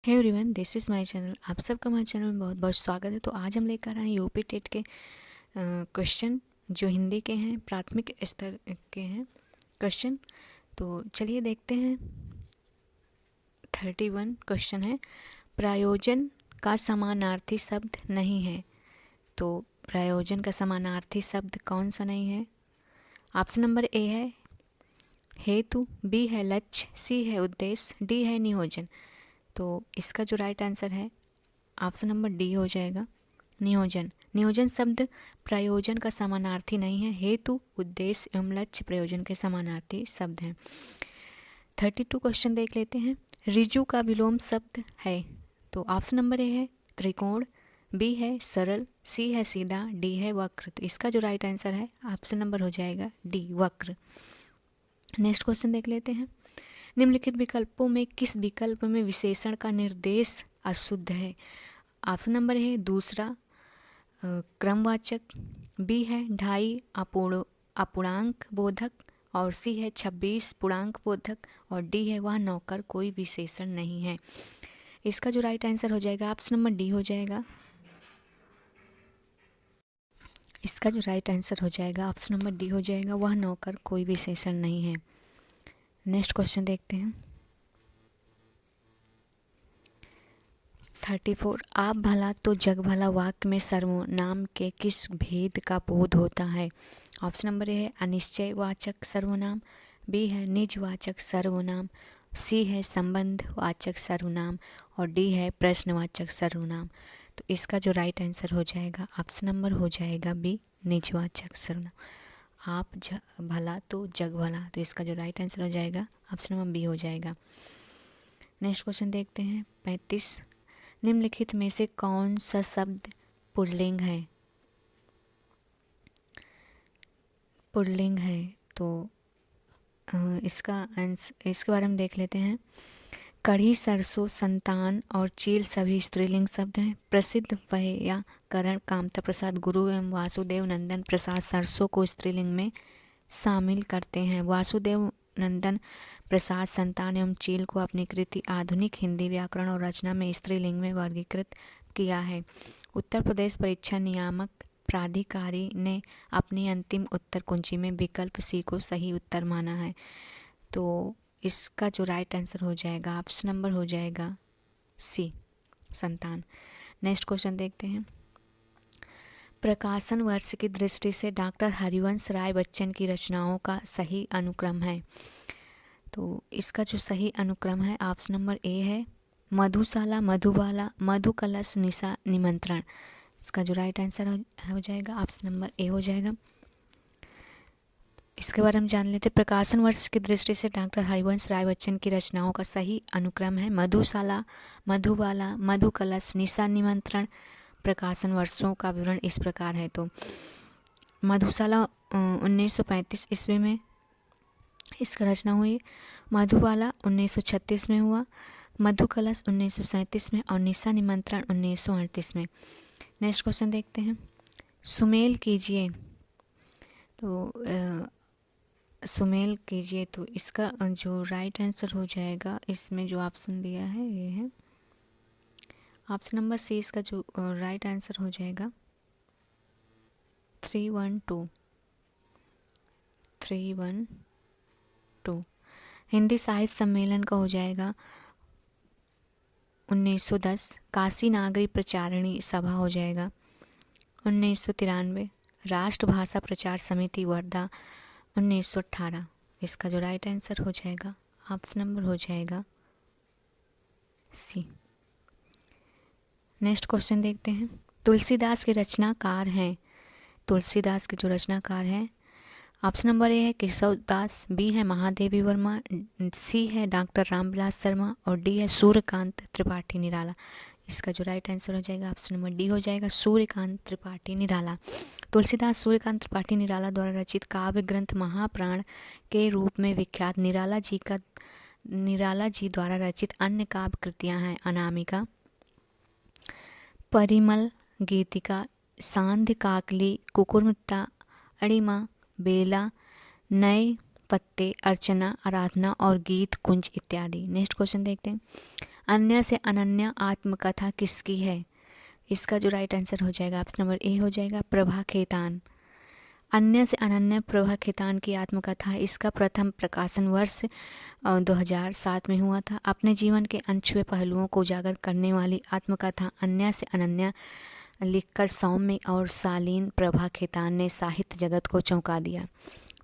Hey everyone, this is my channel. आप सबका हमारे चैनल में बहुत बहुत स्वागत है। तो आज हम लेकर आए हैं यूपी टेट के क्वेश्चन जो हिंदी के हैं, प्राथमिक स्तर के हैं क्वेश्चन। तो चलिए देखते हैं। 31 क्वेश्चन है, प्रयोजन का समानार्थी शब्द नहीं है। तो प्रयोजन का समानार्थी शब्द कौन सा नहीं है? ऑप्शन नंबर ए है हेतु, बी है लक्ष्य, सी है उद्देश्य, डी है नियोजन। तो इसका जो राइट आंसर है ऑप्शन नंबर डी हो जाएगा, नियोजन। नियोजन शब्द प्रयोजन का समानार्थी नहीं है। हेतु, उद्देश्य एवं लक्ष्य प्रयोजन के समानार्थी शब्द हैं। 32 क्वेश्चन देख लेते हैं। ऋजु का विलोम शब्द है। तो ऑप्शन नंबर ए है त्रिकोण, बी है सरल, सी है सीधा, डी है वक्र। तो इसका जो राइट आंसर है ऑप्शन नंबर हो जाएगा डी, वक्र। नेक्स्ट क्वेश्चन देख लेते हैं। निम्नलिखित विकल्पों में किस विकल्प में विशेषण का निर्देश अशुद्ध है? ऑप्शन नंबर है दूसरा क्रमवाचक, बी है ढाई अपूर्णांक बोधक, और सी है 26 पूर्णांक बोधक, और डी है वह नौकर कोई विशेषण नहीं है। इसका जो राइट आंसर हो जाएगा ऑप्शन नंबर डी हो जाएगा। इसका जो राइट आंसर हो जाएगा ऑप्शन नंबर डी हो जाएगा, वह नौकर कोई विशेषण नहीं है। नेक्स्ट क्वेश्चन देखते हैं। 34 आप भला तो जग भला वाक्य में सर्वनाम के किस भेद का बोध होता है? ऑप्शन नंबर ए है अनिश्चयवाचक सर्वनाम, बी है निजवाचक सर्वनाम, सी है संबंधवाचक सर्वनाम, और डी है प्रश्नवाचक सर्वनाम। तो इसका जो राइट आंसर हो जाएगा ऑप्शन नंबर हो जाएगा बी, निजवाचक सर्वनाम। आप भला तो जग भला, तो इसका जो राइट आंसर हो जाएगा ऑप्शन नंबर बी हो जाएगा। नेक्स्ट क्वेश्चन देखते हैं। 35 निम्नलिखित में से कौन सा शब्द पुल्लिंग है? पुल्लिंग है। तो इसका आंसर, इसके बारे में देख लेते हैं। कढ़ी, सरसों, संतान और चील सभी स्त्रीलिंग शब्द हैं। प्रसिद्ध व्याकरण कामता प्रसाद गुरु एवं वासुदेव नंदन प्रसाद सरसों को स्त्रीलिंग में शामिल करते हैं। वासुदेव नंदन प्रसाद संतान एवं चील को अपनी कृति आधुनिक हिंदी व्याकरण और रचना में स्त्रीलिंग में वर्गीकृत किया है। उत्तर प्रदेश परीक्षा नियामक प्राधिकारी ने अपनी अंतिम उत्तर कुंजी में विकल्प सी को सही उत्तर माना है। तो इसका जो राइट आंसर हो जाएगा ऑप्शन नंबर हो जाएगा सी, संतान। नेक्स्ट क्वेश्चन देखते हैं। प्रकाशन वर्ष की दृष्टि से डॉक्टर हरिवंश राय बच्चन की रचनाओं का सही अनुक्रम है। तो इसका जो सही अनुक्रम है ऑप्शन नंबर ए है मधुशाला, मधुबाला, मधुकलश, निशा, निमंत्रण। इसका जो राइट आंसर हो जाएगा ऑप्शन नंबर ए हो जाएगा। इसके बारे में जान लेते। प्रकाशन वर्ष की दृष्टि से डॉक्टर हरिवंश राय बच्चन की रचनाओं का सही अनुक्रम है मधुशाला, मधुबाला, मधुकलश, निशा, निमंत्रण। प्रकाशन वर्षों का विवरण इस प्रकार है। तो मधुशाला 1935 ईस्वी में इसका रचना हुई, मधुबाला 1936 में हुआ, मधुकलश 1937 में, और निशा निमंत्रण 1938 में। नेक्स्ट क्वेश्चन देखते हैं। सुमेल कीजिए। तो सुमेल कीजिए, तो इसका जो राइट आंसर हो जाएगा, इसमें जो ऑप्शन दिया है ये है ऑप्शन नंबर सी। इसका जो राइट आंसर हो जाएगा 312। हिंदी साहित्य सम्मेलन का हो जाएगा 1910। काशी नागरी प्रचारिणी सभा हो जाएगा 1993। राष्ट्रभाषा प्रचार समिति वर्धा 1918। इसका जो राइट आंसर हो जाएगा ऑप्शन नंबर हो जाएगा सी। नेक्स्ट क्वेश्चन देखते हैं। तुलसीदास के रचनाकार हैं। तुलसीदास के जो रचनाकार हैं ऑप्शन नंबर ए है केशवदास, बी है महादेवी वर्मा, सी है डॉक्टर रामविलास शर्मा, और डी है सूर्यकांत त्रिपाठी निराला। इसका जो राइट आंसर हो जाएगा ऑप्शन नंबर डी हो जाएगा, सूर्यकांत त्रिपाठी निराला। तुलसीदास सूर्यकांत त्रिपाठी निराला द्वारा रचित काव्य ग्रंथ महाप्राण के रूप में विख्यात निराला जी द्वारा रचित अन्य काव्य कृतियाँ हैं अनामिका, परिमल, गीतिका, सांध्य, काकली, कुकुरमुत्ता, अणिमा, बेला, नए पत्ते, अर्चना, आराधना और गीत कुंज इत्यादि। नेक्स्ट क्वेश्चन देखते हैं। अन्य से अनन्य आत्मकथा किसकी है? इसका जो राइट आंसर हो जाएगा ऑप्शन नंबर ए हो जाएगा प्रभा खेतान। अन्य से अनन्य प्रभा खेतान की आत्मकथा, इसका प्रथम प्रकाशन वर्ष 2007 में हुआ था। अपने जीवन के अनछुए पहलुओं को उजागर करने वाली आत्मकथा अन्य से अनन्या लिखकर सौम्य और शालीन प्रभा खेतान ने साहित्य जगत को चौंका दिया।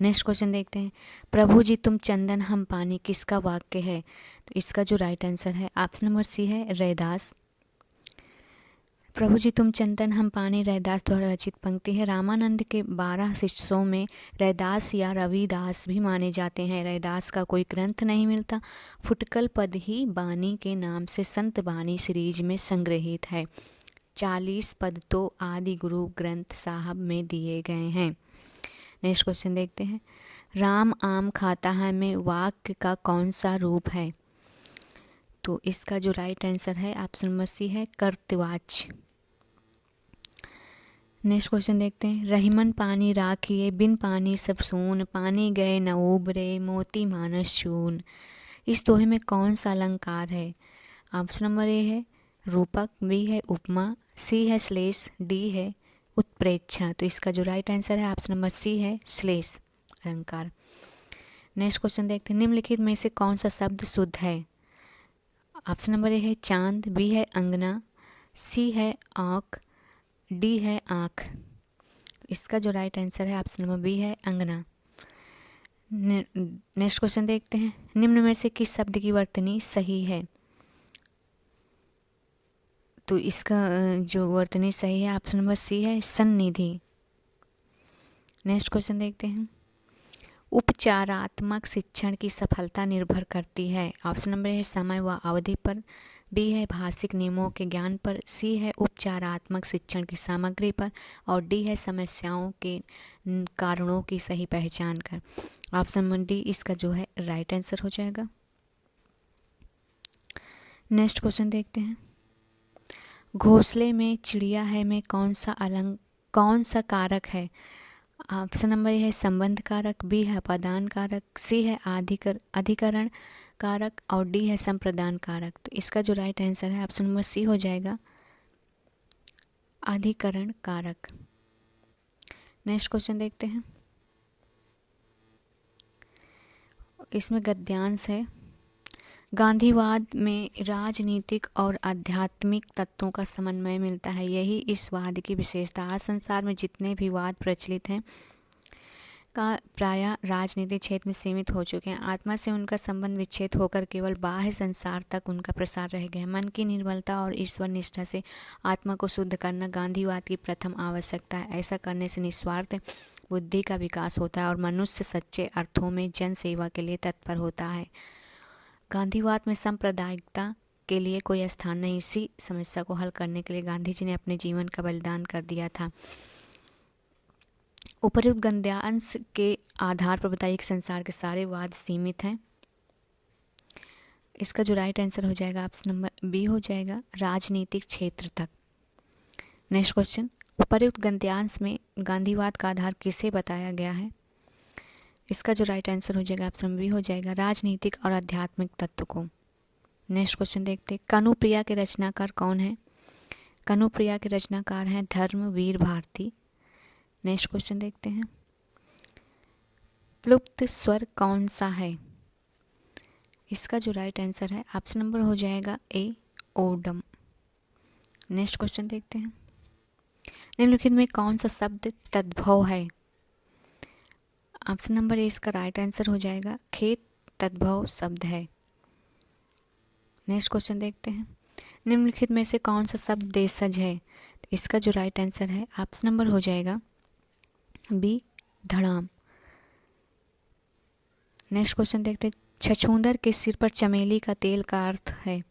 नेक्स्ट क्वेश्चन देखते हैं। प्रभु जी तुम चंदन हम पानी किसका वाक्य है? तो इसका जो राइट आंसर है ऑप्शन नंबर सी है रैदास। प्रभु जी तुम चंदन हम पानी रैदास द्वारा रचित पंक्ति है। रामानंद के 12 शिष्यों में रैदास या रविदास भी माने जाते हैं। रैदास का कोई ग्रंथ नहीं मिलता। फुटकल पद ही बानी के नाम से संत बानी सीरीज में संग्रहित है। 40 पद तो आदि गुरु ग्रंथ साहब में दिए गए हैं। नेक्स्ट क्वेश्चन देखते हैं। राम आम खाता है में वाक्य का कौन सा रूप है? तो इसका जो राइट आंसर है ऑप्शन नंबर सी है कर्तवाच्य। नेक्स्ट क्वेश्चन देखते हैं। रहीमन पानी राखिए बिन पानी सब सून, पानी गए न उबरे मोती मानस चून। इस दोहे में कौन सा अलंकार है? ऑप्शन नंबर ए है रूपक, बी है उपमा, सी है श्लेष, डी है उत्प्रेक्षा। तो इसका जो राइट आंसर है ऑप्शन नंबर सी है श्लेष अलंकार। नेक्स्ट क्वेश्चन देखते हैं। निम्नलिखित में से कौन सा शब्द शुद्ध है? ऑप्शन नंबर ए है चांद, बी है अंगना, सी है आँख, डी है आँख। इसका जो राइट आंसर है ऑप्शन नंबर बी है अंगना। नेक्स्ट क्वेश्चन देखते हैं। निम्न में से किस शब्द की वर्तनी सही है? तो इसका जो वर्तनी सही है ऑप्शन नंबर सी है सन्निधि। नेक्स्ट क्वेश्चन देखते हैं। उपचारात्मक शिक्षण की सफलता निर्भर करती है। ऑप्शन नंबर है समय व अवधि पर, बी है भाषिक नियमों के ज्ञान पर, सी है उपचारात्मक शिक्षण की सामग्री पर और डी है समस्याओं के कारणों की सही पहचान कर। ऑप्शन नंबर डी इसका जो है राइट आंसर हो जाएगा। नेक्स्ट क्वेश्चन देखते हैं। घोंसले में चिड़िया है में कौन सा कारक है? ऑप्शन नंबर ए है संबंध कारक, बी है अपादान कारक, सी है अधिकरण कारक और डी है संप्रदान कारक। तो इसका जो राइट आंसर है ऑप्शन नंबर सी हो जाएगा अधिकरण कारक। नेक्स्ट क्वेश्चन देखते हैं। इसमें गद्यांश है। गांधीवाद में राजनीतिक और आध्यात्मिक तत्वों का समन्वय मिलता है, यही इस वाद की विशेषता। आज संसार में जितने भी वाद प्रचलित हैं का प्रायः राजनीतिक क्षेत्र में सीमित हो चुके हैं। आत्मा से उनका संबंध विच्छेद होकर केवल बाह्य संसार तक उनका प्रसार रह गया। मन की निर्मलता और ईश्वर निष्ठा से आत्मा को शुद्ध करना गांधीवाद की प्रथम आवश्यकता है। ऐसा करने से निस्वार्थ बुद्धि का विकास होता है और मनुष्य सच्चे अर्थों में जन सेवा के लिए तत्पर होता है। गांधीवाद में सांप्रदायिकता के लिए कोई स्थान नहीं। इसी समस्या को हल करने के लिए गांधी जी ने अपने जीवन का बलिदान कर दिया था। उपर्युक्त गद्यांश के आधार पर बताइए कि संसार के सारे वाद सीमित हैं। इसका जो राइट आंसर हो जाएगा ऑप्शन नंबर बी हो जाएगा राजनीतिक क्षेत्र तक। Next question. उपर्युक्त गद्यांश में गांधीवाद का आधार किसे बताया गया है? इसका जो राइट आंसर हो जाएगा ऑप्शन बी हो जाएगा राजनीतिक और आध्यात्मिक तत्व को। नेक्स्ट क्वेश्चन देखते हैं। कनुप्रिया के रचनाकार कौन है? कनुप्रिया के रचनाकार हैं धर्मवीर भारती। नेक्स्ट क्वेश्चन देखते हैं। प्लुप्त स्वर कौन सा है? इसका जो राइट आंसर है ऑप्शन नंबर हो जाएगा ए ओडम। नेक्स्ट क्वेश्चन देखते हैं। निम्नलिखित में कौन सा शब्द तद्भव है? ऑप्शन नंबर ए इसका राइट आंसर हो जाएगा खेत तद्भव शब्द है। नेक्स्ट क्वेश्चन देखते हैं। निम्नलिखित में से कौन सा शब्द देशज है? इसका जो राइट आंसर है ऑप्शन नंबर हो जाएगा बी धड़ाम। नेक्स्ट क्वेश्चन देखते हैं। छछूंदर के सिर पर चमेली का तेल का अर्थ है?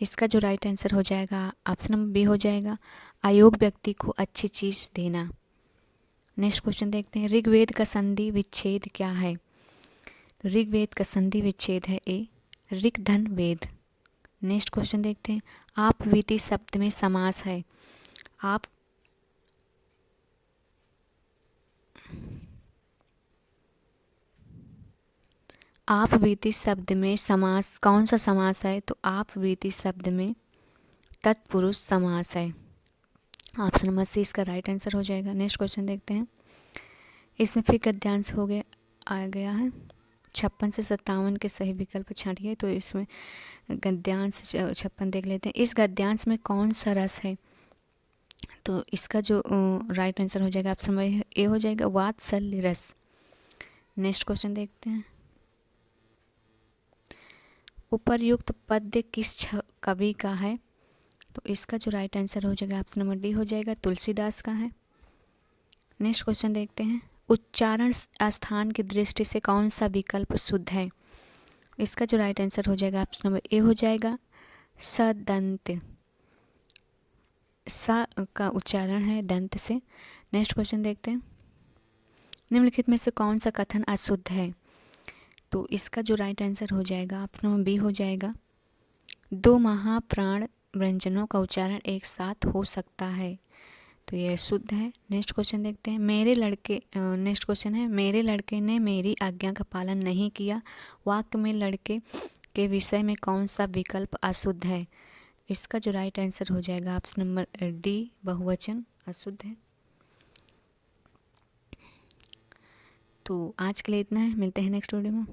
इसका जो राइट आंसर हो जाएगा ऑप्शन नंबर बी हो जाएगा अयोग्य व्यक्ति को अच्छी चीज देना। नेक्स्ट क्वेश्चन देखते हैं। ऋग्वेद का संधि विच्छेद क्या है? तो ऋग्वेद का संधि विच्छेद है ए ऋक धन वेद। नेक्स्ट क्वेश्चन देखते हैं। आप वीति शब्द में समास है? आप बीती शब्द में समास कौन सा समास है? तो आप बीती शब्द में तत्पुरुष समास है। ऑप्शन नंबर सी इसका राइट आंसर हो जाएगा। नेक्स्ट क्वेश्चन देखते हैं। इसमें फिर गद्यांश आ गया है। 56 से 57 के सही विकल्प छांटिए। तो इसमें गद्यांश 56 देख लेते हैं। इस गद्यांश में कौन सा रस है? तो इसका जो राइट आंसर हो जाएगा ऑप्शन नंबर ए हो जाएगा, वात्सल्य रस। नेक्स्ट क्वेश्चन देखते हैं। उपर्युक्त पद्य किस कवि का है? तो इसका जो राइट आंसर हो जाएगा ऑप्शन नंबर डी हो जाएगा, तुलसीदास का है। नेक्स्ट क्वेश्चन देखते हैं। उच्चारण स्थान की दृष्टि से कौन सा विकल्प शुद्ध है? इसका जो राइट आंसर हो जाएगा ऑप्शन नंबर ए हो जाएगा, सदंत। सा का उच्चारण है दंत से। नेक्स्ट क्वेश्चन देखते हैं। निम्नलिखित में से कौन सा कथन अशुद्ध है? तो इसका जो राइट आंसर हो जाएगा ऑप्शन नंबर बी हो जाएगा, 2 महाप्राण व्यंजनों का उच्चारण एक साथ हो सकता है। तो यह शुद्ध है। नेक्स्ट क्वेश्चन देखते हैं। नेक्स्ट क्वेश्चन है, मेरे लड़के ने मेरी आज्ञा का पालन नहीं किया। वाक्य में लड़के के विषय में कौन सा विकल्प अशुद्ध है? इसका जो राइट आंसर हो जाएगा ऑप्शन नंबर डी, बहुवचन अशुद्ध है। तो आज के लिए इतना है, मिलते हैं नेक्स्ट वीडियो में।